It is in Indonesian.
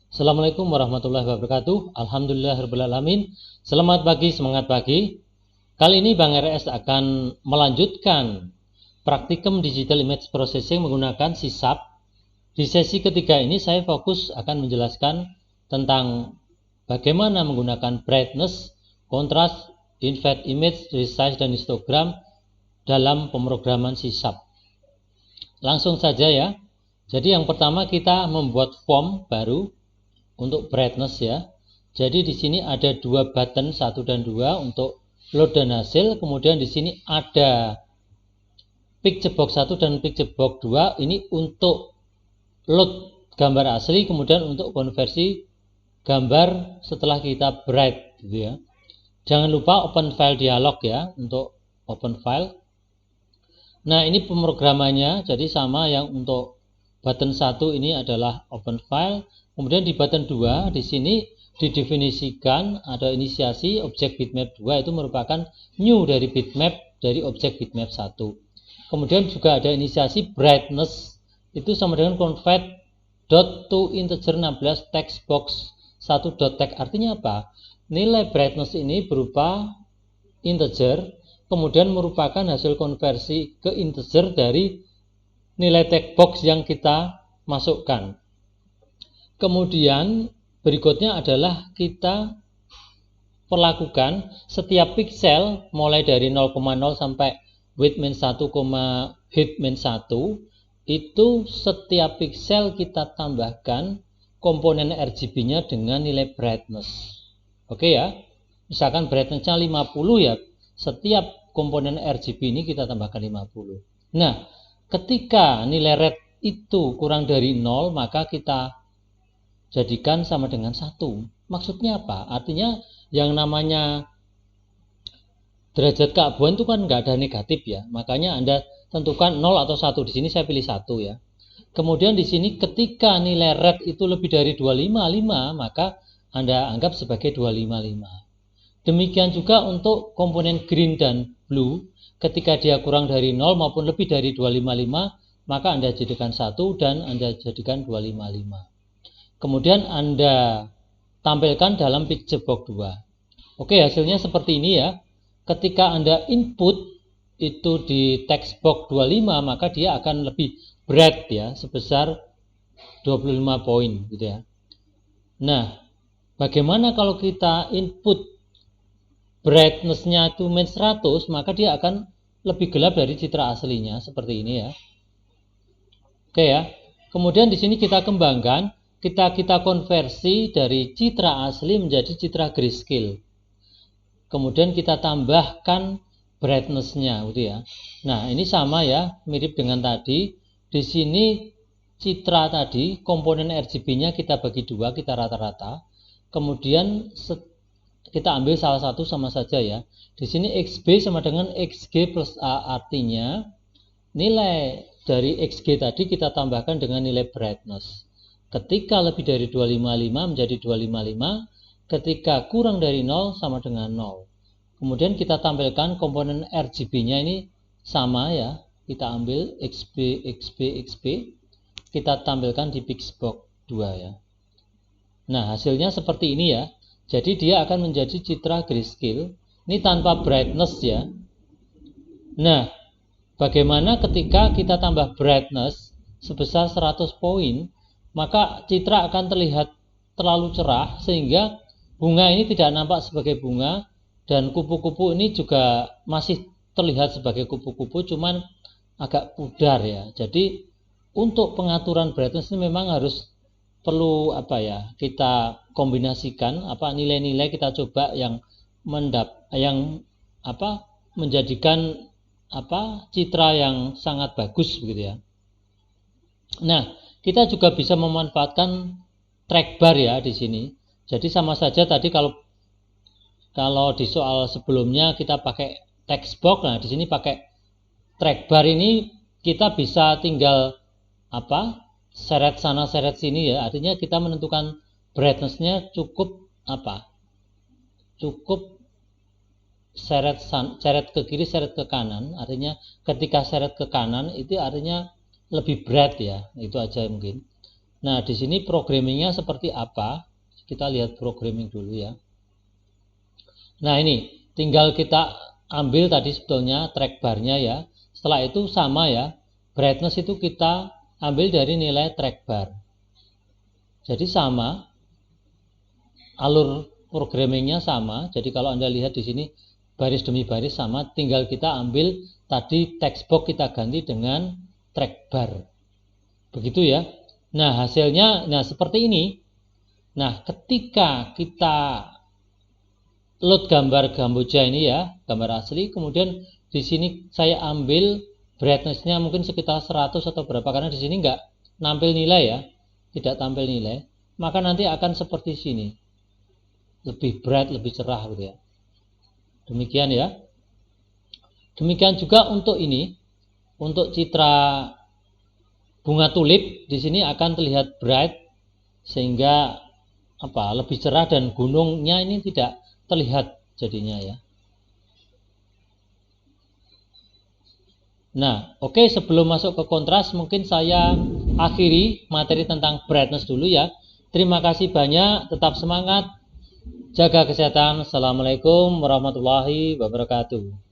Assalamualaikum warahmatullahi wabarakatuh. Alhamdulillahirabbil alamin. Selamat pagi, semangat pagi. Kali ini Bang RS akan melanjutkan praktikum Digital Image Processing menggunakan SISAP. Di sesi ketiga ini saya fokus akan menjelaskan tentang bagaimana menggunakan brightness, contrast, invert image, resize, dan histogram dalam pemrograman SISAP. Langsung saja ya. Jadi yang pertama kita membuat form baru untuk brightness ya. Jadi di sini ada dua button 1 dan 2 untuk load dan hasil. Kemudian di sini ada picture box 1 dan picture box 2 ini untuk load gambar asli, kemudian untuk konversi gambar setelah kita bright gitu ya. Jangan lupa open file dialog ya untuk open file. Nah, ini pemrogramannya jadi sama yang untuk button 1 ini adalah open file. Kemudian di button 2 di sini didefinisikan ada inisiasi objek bitmap 2 itu merupakan new dari bitmap dari objek bitmap 1. Kemudian juga ada inisiasi brightness itu sama dengan convert dot to integer 16 text box 1 dot text. Artinya apa? Nilai brightness ini berupa integer, kemudian merupakan hasil konversi ke integer dari nilai text box yang kita masukkan. Kemudian berikutnya adalah kita perlakukan setiap pixel mulai dari 0,0 sampai width min 1, height min 1 itu setiap pixel kita tambahkan komponen RGB-nya dengan nilai brightness. Oke ya. Misalkan brightness-nya 50 ya, setiap komponen RGB ini kita tambahkan 50. Nah, ketika nilai red itu kurang dari 0 maka kita jadikan sama dengan 1. Maksudnya apa? Artinya yang namanya derajat keabuan itu kan nggak ada negatif ya. Makanya Anda tentukan 0 atau 1. Di sini saya pilih 1 ya. Kemudian di sini ketika nilai red itu lebih dari 255 maka Anda anggap sebagai 255. Demikian juga untuk komponen green dan blue. Ketika dia kurang dari 0 maupun lebih dari 255 maka Anda jadikan 1 dan Anda jadikan 255. Kemudian Anda tampilkan dalam picture box 2. Oke, hasilnya seperti ini ya. Ketika Anda input itu di text box 25 maka dia akan lebih bright ya, sebesar 25 poin gitu ya. Nah, bagaimana kalau kita input brightness-nya itu min 100 maka dia akan lebih gelap dari citra aslinya seperti ini ya. Oke ya. Kemudian di sini kita kembangkan, kita konversi dari citra asli menjadi citra grayscale. Kemudian kita tambahkan brightness-nya gitu ya. Nah, ini sama ya, mirip dengan tadi. Di sini citra tadi komponen RGB-nya kita bagi dua, kita rata-rata. Kemudian kita ambil salah satu sama saja ya. Di sini XB sama dengan XG plus A, artinya nilai dari XG tadi kita tambahkan dengan nilai brightness. Ketika lebih dari 255 menjadi 255, ketika kurang dari 0 sama dengan 0. Kemudian kita tampilkan komponen RGB-nya ini sama ya. Kita ambil XB, XB, XB. Kita tampilkan di pixbox 2 ya. Nah, hasilnya seperti ini ya. Jadi dia akan menjadi citra grayscale. Ini tanpa brightness ya. Nah, bagaimana ketika kita tambah brightness sebesar 100 poin, maka citra akan terlihat terlalu cerah sehingga bunga ini tidak nampak sebagai bunga dan kupu-kupu ini juga masih terlihat sebagai kupu-kupu cuman agak pudar ya. Jadi untuk pengaturan brightness ini memang harus perlu kita kombinasikan nilai-nilai kita coba yang menjadikan citra yang sangat bagus begitu ya. Nah, kita juga bisa memanfaatkan track bar ya di sini. Jadi sama saja tadi kalau di soal sebelumnya kita pakai text box, nah di sini pakai track bar ini kita bisa tinggal seret sana seret sini ya. Artinya kita menentukan brightness-nya cukup cukup seret ke kiri, seret ke kanan. Artinya ketika seret ke kanan itu artinya lebih bright ya. Itu aja mungkin. Nah, di sini programmingnya seperti apa? Kita lihat programming dulu ya. Nah, ini tinggal kita ambil tadi sebetulnya track bar-nya ya. Setelah itu sama ya. Brightness itu kita ambil dari nilai track bar. Jadi sama. Alur programmingnya sama. Jadi kalau Anda lihat di sini baris demi baris sama, tinggal kita ambil tadi text box kita ganti dengan track bar. Begitu ya. Nah, hasilnya seperti ini. Nah, ketika kita load gambar Kamboja ini ya, gambar asli, kemudian di sini saya ambil brightness-nya mungkin sekitar 100 atau berapa, karena di sini nggak nampil nilai ya, tidak tampil nilai, maka nanti akan seperti sini, lebih bright, lebih cerah gitu ya. Demikian ya. Demikian juga untuk ini, untuk citra bunga tulip di sini akan terlihat bright sehingga lebih cerah, dan gunungnya ini tidak terlihat jadinya ya. Nah, oke, sebelum masuk ke kontras mungkin saya akhiri materi tentang brightness dulu ya. Terima kasih banyak, tetap semangat, jaga kesehatan. Assalamualaikum warahmatullahi wabarakatuh.